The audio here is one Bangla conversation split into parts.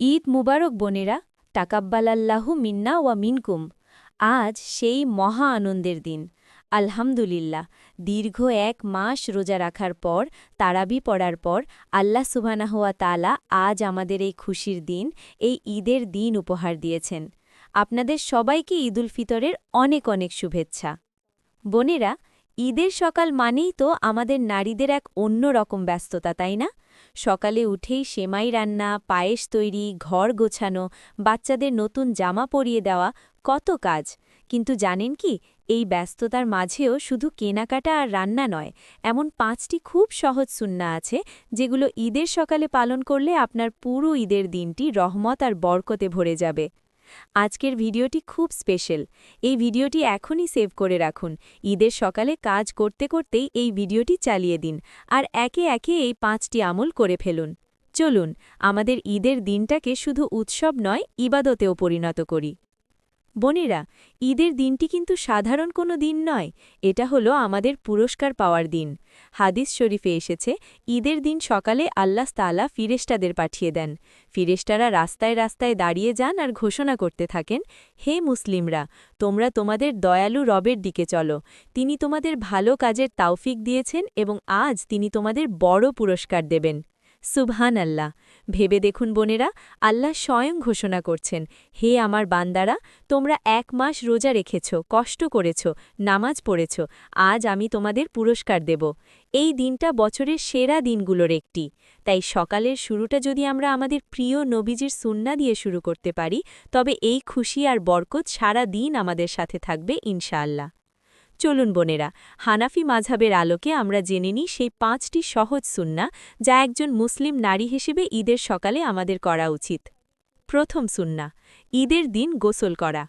ঈদ মুবারক বোনেরা, তাকাব্বালাল্লাহু মিন্না ওয়া মিনকুম। আজ সেই মহা আনন্দের দিন। আলহামদুলিল্লাহ, দীর্ঘ ১ মাস রোজা রাখার পর, তারাবি পড়ার পর আল্লাহ সুবহানাহু ওয়া তাআলা আজ আমাদের এই খুশির দিন, এই ঈদের দিন উপহার দিয়েছেন। আপনাদের সবাইকে ঈদুল ফিতরের অনেক অনেক শুভেচ্ছা। বোনেরা, ঈদের সকাল মানেই তো আমাদের নারীদের এক অন্য রকম ব্যস্ততা, তাই না? সকালে উঠেই সেমাই রান্না, পায়েস তৈরি, ঘর গোছানো, বাচ্চাদের নতুন জামা পরিয়ে দেওয়া, কত কাজ। কিন্তু জানেন কি, এই ব্যস্ততার মাঝেও শুধু কেনাকাটা আর রান্না নয়, এমন ৫টি খুব সহজ সুন্নাহ আছে যেগুলো ঈদের সকালে পালন করলে আপনার পুরো ঈদের দিনটি রহমত আর বরকতে ভরে যাবে। আজকের ভিডিওটি খুব স্পেশাল। এই ভিডিওটি এখনই সেভ করে রাখুন। ঈদের সকালে কাজ করতে করতেই এই ভিডিওটি চালিয়ে দিন আর একে একে এই ৫টি আমল করে ফেলুন। চলুন আমাদের ঈদের দিনটাকে শুধু উৎসব নয়, ইবাদতেও পরিণত করি। বোনেরা, ঈদের দিনটি কিন্তু সাধারণ কোনো দিন নয়, এটা হলো আমাদের পুরস্কার পাওয়ার দিন। হাদিস শরীফে এসেছে, ঈদের দিন সকালে আল্লাহ তাআলা ফিরেশতাদের পাঠিয়ে দেন। ফিরেশতারা রাস্তায় রাস্তায় দাঁড়িয়ে যান আর ঘোষণা করতে থাকেন, হে মুসলিমরা, তোমরা তোমাদের দয়ালু রবের দিকে চলো। তিনি তোমাদের ভালো কাজের তাওফিক দিয়েছেন এবং আজ তিনি তোমাদের বড় পুরস্কার দেবেন। সুবহান আল্লাহ। ভেবে দেখুন বোনেরা, আল্লাহ স্বয়ং ঘোষণা করছেন, হে আমার বান্দারা, তোমরা ১ মাস রোজা রেখেছ, কষ্ট করেছ, নামাজ পড়েছ, আজ আমি তোমাদের পুরস্কার দেব। এই দিনটা বছরের সেরা দিনগুলোর একটি। তাই সকালের শুরুটা যদি আমরা আমাদের প্রিয় নবীজির সুন্নাহ দিয়ে শুরু করতে পারি, তবে এই খুশি আর বরকত সারা দিন আমাদের সাথে থাকবে ইনশাআল্লাহ। চলুন বোনেরা, হানাফি মাযহাবের আলোকে আমরা জেনে নিই সেই ৫টি সহজ সুন্নাহ যা একজন মুসলিম নারী হিসেবে ঈদের সকালে আমাদের করা উচিত। প্রথম সুন্নাহ, ঈদের দিন গোসল করা।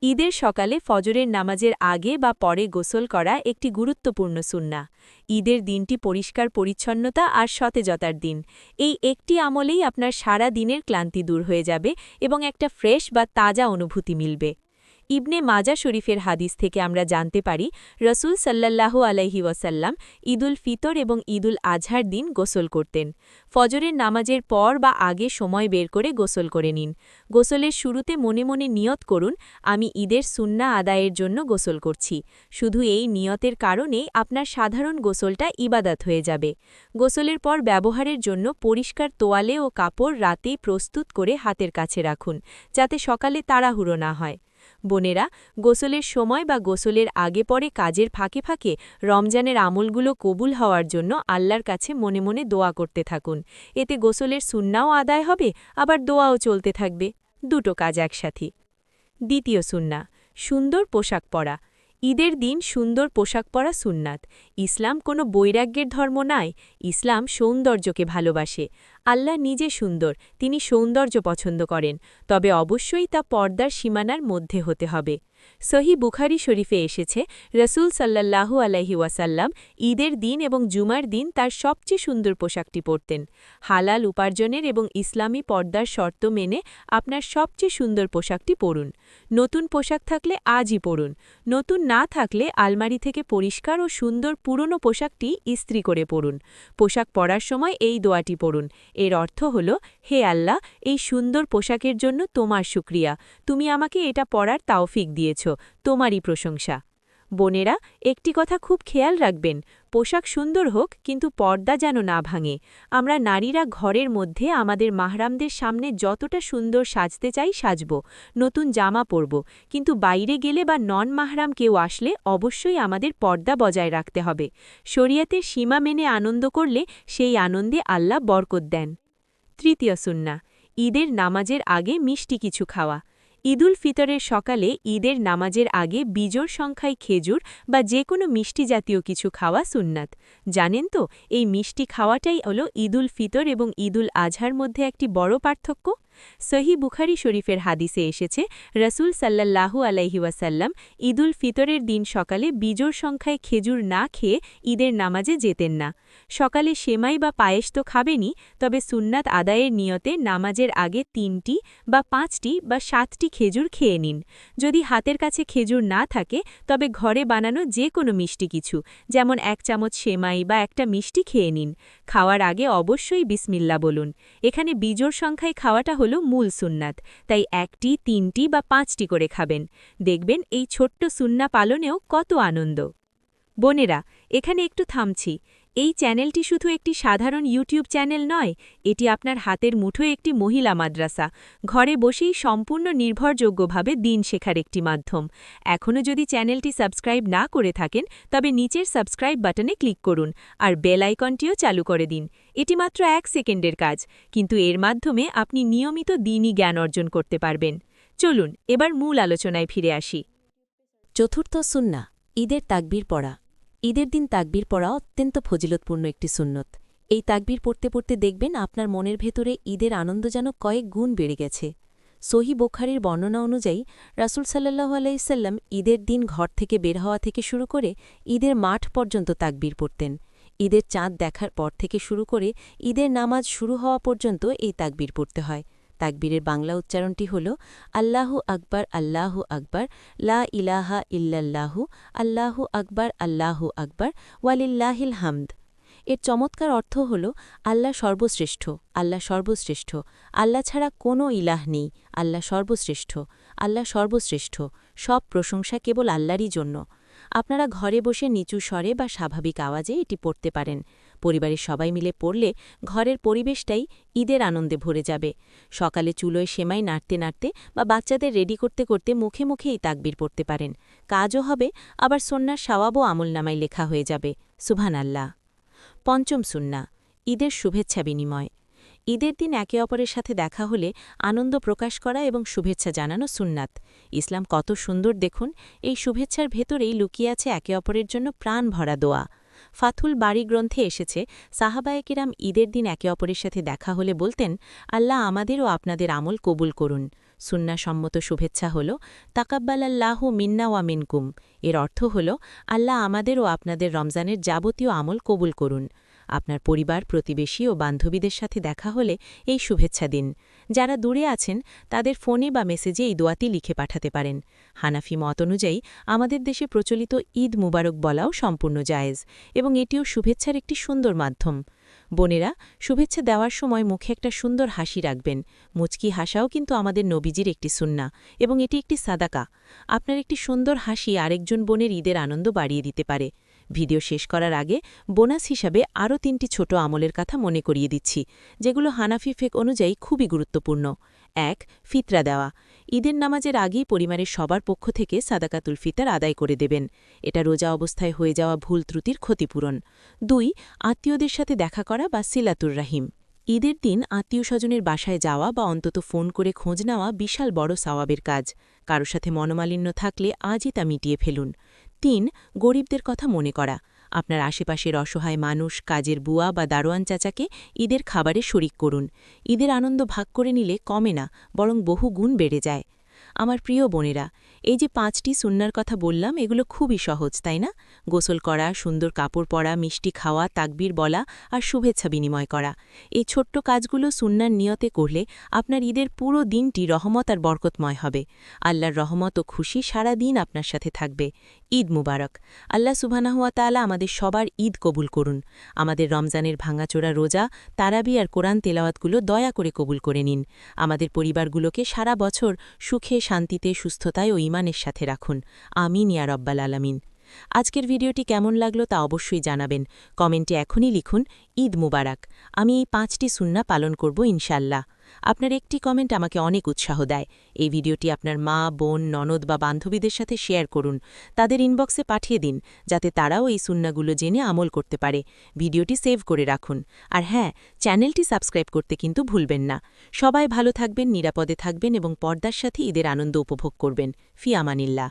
ঈদের সকালে ফজরের নামাজের আগে বা পরে গোসল করা একটি গুরুত্বপূর্ণ সুন্নাহ। ঈদের দিনটি পরিষ্কার পরিচ্ছন্নতা আর সতেজতার দিন। এই একটি আমলেই আপনার সারা দিনের ক্লান্তি দূর হয়ে যাবে এবং একটা ফ্রেশ বা তাজা অনুভূতি মিলবে। ইবনে মাজা শরীফের হাদিস থেকে আমরা জানতে পারি, রসুল সাল্লাল্লাহু আলাইহি ওয়াসাল্লাম ঈদুল ফিতর এবং ঈদুল আজহার দিন গোসল করতেন। ফজরের নামাজের পর বা আগে সময় বের করে গোসল করে নিন। গোসলের শুরুতে মনে মনে নিয়ত করুন, আমি ঈদের সুন্নাহ আদায়ের জন্য গোসল করছি। শুধু এই নিয়তের কারণেই আপনার সাধারণ গোসলটা ইবাদত হয়ে যাবে। গোসলের পর ব্যবহারের জন্য পরিষ্কার তোয়ালে ও কাপড় রাতেই প্রস্তুত করে হাতের কাছে রাখুন, যাতে সকালে তাড়াহুড়ো না হয়। বোনেরা, গোসলের সময় বা গোসলের আগে পরে কাজের ফাঁকে ফাঁকে রমজানের আমলগুলো কবুল হওয়ার জন্য আল্লাহর কাছে মনে মনে দোয়া করতে থাকুন। এতে গোসলের সুন্নাহও আদায় হবে, আবার দোয়াও চলতে থাকবে, দুটো কাজ একসাথে। দ্বিতীয় সুন্নাহ, সুন্দর পোশাক পরা। ঈদের দিন সুন্দর পোশাক পরা সুন্নাত। ইসলাম কোনো বৈরাগ্যের ধর্ম নয়, ইসলাম সৌন্দর্যকে ভালোবাসে। আল্লাহ নিজে সুন্দর, তিনি সৌন্দর্য পছন্দ করেন, তবে অবশ্যই তা পর্দার সীমানার মধ্যে হতে হবে। সহি বুখারী শরীফে এসেছে, রসুল সাল্লাল্লাহু আলাইহি ওয়াসাল্লাম ঈদের দিন এবং জুমার দিন তার সবচেয়ে সুন্দর পোশাকটি পরতেন। হালাল উপার্জনের এবং ইসলামী পর্দার শর্ত মেনে আপনার সবচেয়ে সুন্দর পোশাকটি পরুন। নতুন পোশাক থাকলে আজই পরুন, নতুন না থাকলে আলমারি থেকে পরিষ্কার ও সুন্দর পুরনো পোশাকটি ইস্ত্রি করে পরুন। পোশাক পরার সময় এই দোয়াটি পড়ুন। এর অর্থ হল, হে আল্লাহ, এই সুন্দর পোশাকের জন্য তোমার শুকরিয়া, তুমি আমাকে এটা পরার তাওফিক দিয়েছ, তোমারই প্রশংসা। বোনেরা, একটি কথা খুব খেয়াল রাখবেন, পোশাক সুন্দর হোক কিন্তু পর্দা যেন না ভাঙে। আমরা নারীরা ঘরের মধ্যে আমাদের মাহরামদের সামনে যতটা সুন্দর সাজতে চাই সাজব, নতুন জামা পরব, কিন্তু বাইরে গেলে বা নন মাহরাম কেউ আসলে অবশ্যই আমাদের পর্দা বজায় রাখতে হবে। শরিয়তের সীমা মেনে আনন্দ করলে সেই আনন্দে আল্লাহ বরকত দেন। তৃতীয় সুন্নাহ, ঈদের নামাজের আগে মিষ্টি কিছু খাওয়া। ঈদুল ফিতরের সকালে ঈদের নামাজের আগে বিজোড় সংখ্যায় খেজুর বা যে কোনো মিষ্টি জাতীয় কিছু খাওয়া সুন্নাত। জানেন তো, এই মিষ্টি খাওয়াটাই হলো ঈদুল ফিতর এবং ঈদুল আজহার মধ্যে একটি বড় পার্থক্য। সহি বুখারী শরীফের হাদিসে এসেছে, রসুল সাল্লাল্লাহু আলাইহি ওয়াসাল্লাম ঈদুল ফিতরের দিন সকালে বিজোড় সংখ্যায় খেজুর না খেয়ে ঈদের নামাজে যেতেন না। সকালে সেমাই বা পায়েস তো খাবেনই, তবে সুন্নাত আদায়ের নিয়তে নামাজের আগে ৩টি বা ৫টি বা 7টি খেজুর খেয়ে নিন। যদি হাতের কাছে খেজুর না থাকে, তবে ঘরে বানানো যে কোনো মিষ্টি কিছু, যেমন 1 চামচ সেমাই বা একটা মিষ্টি খেয়ে নিন। খাওয়ার আগে অবশ্যই বিসমিল্লাহ বলুন। এখানে বিজোড় সংখ্যায় খাওয়াটা হল হল মূল সুন্নাত, তাই 1টি 3টি বা 5টি করে খাবেন। দেখবেন এই ছোট্ট সুন্না পালনেও কত আনন্দ। বোনেরা, এখানে একটু থামছি। এই চ্যানেলটি শুধু একটি সাধারণ ইউটিউব চ্যানেল নয়, এটি আপনার হাতের মুঠোয় একটি মহিলা মাদ্রাসা, ঘরে বসেই সম্পূর্ণ নির্ভরযোগ্যভাবে দিন শেখার একটি মাধ্যম। এখনও যদি চ্যানেলটি সাবস্ক্রাইব না করে থাকেন, তবে নিচের সাবস্ক্রাইব বাটনে ক্লিক করুন আর বেল আইকনটিও চালু করে দিন। এটি মাত্র 1 সেকেন্ডের কাজ, কিন্তু এর মাধ্যমে আপনি নিয়মিত দিনই জ্ঞান অর্জন করতে পারবেন। চলুন এবার মূল আলোচনায় ফিরে আসি। চতুর্থ সুন্নাহ, ঈদের তাকবীর পড়া। ঈদের দিন তাকবীর পড়া অত্যন্ত ফজিলতপূর্ণ একটি সুন্নত। এই তাকবীর পড়তে পড়তে দেখবেন আপনার মনের ভেতরে ঈদের আনন্দ যেন কয়েক গুণ বেড়ে গেছে। সহিহ বুখারীর বর্ণনা অনুযায়ী রাসূল সাল্লাল্লাহু আলাইহি সাল্লাম ঈদের দিন ঘর থেকে বের হওয়া থেকে শুরু করে ঈদের মাঠ পর্যন্ত তাকবীর পড়তেন। ঈদের চাঁদ দেখার পর থেকে শুরু করে ঈদের নামাজ শুরু হওয়া পর্যন্ত এই তাকবীর পড়তে হয়। তাকবীরের বাংলা উচ্চারণটি হল আল্লাহু আকবার, আল্লাহু আকবার, লা ইলাহা ইল্লাল্লাহু, আল্লাহু আকবার, আল্লাহু আকবার, ওয়ালিল্লাহিল হামদ। এর চমৎকার অর্থ হল আল্লাহ সর্বশ্রেষ্ঠ, আল্লাহ সর্বশ্রেষ্ঠ, আল্লাহ ছাড়া কোনো ইলাহ নেই, আল্লাহ সর্বশ্রেষ্ঠ, আল্লাহ সর্বশ্রেষ্ঠ, সব প্রশংসা কেবল আল্লাহরই জন্য। আপনারা ঘরে বসে নিচু স্বরে বা স্বাভাবিক আওয়াজে এটি পড়তে পারেন। পরিবারের সবাই মিলে পড়লে ঘরের পরিবেশটাই ঈদের আনন্দে ভরে যাবে। সকালে চুলোয় সেমাই নাড়তে নাড়তে বা বাচ্চাদের রেডি করতে করতে মুখে মুখে এই তাকবীর পড়তে পারেন। কাজও হবে, আবার সুন্নাহর সওয়াবও আমলনামায় লেখা হয়ে যাবে। সুবহানাল্লাহ। পঞ্চম সুন্নাহ, ঈদের শুভেচ্ছা বিনিময়। ঈদের দিন একে অপরের সাথে দেখা হলে আনন্দ প্রকাশ করা এবং শুভেচ্ছা জানানো সুন্নাত। ইসলাম কত সুন্দর দেখুন, এই শুভেচ্ছার ভেতরেই লুকিয়ে আছে একে অপরের জন্য প্রাণ ভরা দোয়া। ফাথুল বারী গ্রন্থে এসেছে, সাহাবায়ে কিরাম ঈদের দিন একে অপরের সাথে দেখা হলে বলতেন, আল্লাহ আমাদের ও আপনাদের আমল কবুল করুন। সুন্নাহসম্মত শুভেচ্ছা হল তাকাব্বালাল্লাহু মিন্না ওয়া মিনকুম। এর অর্থ হল আল্লাহ আমাদের ও আপনাদের রমজানের যাবতীয় আমল কবুল করুন। আপনার পরিবার, প্রতিবেশী ও বান্ধবীদের সাথে দেখা হলে এই শুভেচ্ছা দিন। যারা দূরে আছেন তাদের ফোনে বা মেসেজে এই দোয়াটি লিখে পাঠাতে পারেন। হানাফি মত অনুযায়ী আমাদের দেশে প্রচলিত ঈদ মুবারক বলাও সম্পূর্ণ জায়েজ, এবং এটিও শুভেচ্ছার একটি সুন্দর মাধ্যম। বোনেরা, শুভেচ্ছা দেওয়ার সময় মুখে একটা সুন্দর হাসি রাখবেন। মুচকি হাসাও কিন্তু আমাদের নবীজির একটি সুন্নাহ, এবং এটি একটি সাদাকা। আপনার একটি সুন্দর হাসি আরেকজন বোনের ঈদের আনন্দ বাড়িয়ে দিতে পারে। ভিডিও শেষ করার আগে বোনাস হিসাবে আরও 3টি ছোট আমলের কথা মনে করিয়ে দিচ্ছি, যেগুলো হানাফি ফিকহ অনুযায়ী খুবই গুরুত্বপূর্ণ। 1. ফিতরা দেওয়া। ঈদের নামাজের আগেই পরিবারের সবার পক্ষ থেকে সাদাকাতুল ফিতর আদায় করে দেবেন। এটা রোজা অবস্থায় হয়ে যাওয়া ভুল ত্রুটির ক্ষতিপূরণ। 2. আত্মীয়দের সাথে দেখা করা বা সিলাতুর রাহিম। ঈদের দিন আত্মীয় স্বজনের বাসায় যাওয়া বা অন্তত ফোন করে খোঁজ নেওয়া বিশাল বড় সওয়াবের কাজ। কারো সাথে মনোমালিন্য থাকলে আজই তা মিটিয়ে ফেলুন। 3. গরিবদের কথা মনে করা। আপনার আশেপাশের অসহায় মানুষ, কাজের বুয়া বা দারোয়ান চাচাকে ঈদের খাবারে শরিক করুন। ঈদের আনন্দ ভাগ করে নিলে কমে না, বরং বহু গুণ বেড়ে যায়। আমার প্রিয় বোনেরা, এই যে 5টি সুন্নার কথা বললাম, এগুলো খুবই সহজ, তাই না? গোসল করা, সুন্দর কাপড় পরা, মিষ্টি খাওয়া, তাকবীর বলা আর শুভেচ্ছা বিনিময় করা। এই ছোট্ট কাজগুলো সুন্নার নিয়তে করলে আপনার ঈদের পুরো দিনটি রহমত আর বরকতময় হবে। আল্লাহর রহমত ও খুশি সারা দিন আপনার সাথে থাকবে। ঈদ মুবারক। আল্লাহ সুবহানাহু ওয়া তাআলা আমাদের সবার ঈদ কবুল করুন। আমাদের রমজানের ভাঙাচোরা রোজা, তারাবি আর কোরআন তেলাওয়াতগুলো দয়া করে কবুল করে নিন। আমাদের পরিবারগুলোকে সারা বছর সুখে, শান্তিতে, সুস্থতায় ও ঈমানের সাথে রাখুন। আমিন ইয়া রব্বাল আলামিন। আজকের ভিডিওটি কেমন লাগলো তা অবশ্যই জানাবেন। কমেন্টে এখনই লিখুন ঈদ মুবারক। আমি এই 5টি সুন্নাহ পালন করব ইনশাআল্লাহ। আপনার একটি কমেন্ট আমাকে অনেক উৎসাহ দেয়। এই ভিডিওটি আপনার মা, বোন, ননদ বা বান্ধবীদের সাথে শেয়ার করুন। তাদের ইনবক্সে পাঠিয়ে দিন, যাতে তারাও এই সুন্নাহগুলো জেনে আমল করতে পারে। ভিডিওটি সেভ করে রাখুন। আর হ্যাঁ, চ্যানেলটি সাবস্ক্রাইব করতে কিন্তু ভুলবেন না। সবাই ভালো থাকবেন, নিরাপদে থাকবেন এবং পর্দার সাথে ঈদের আনন্দ উপভোগ করবেন। ফি আমানিল্লাহ।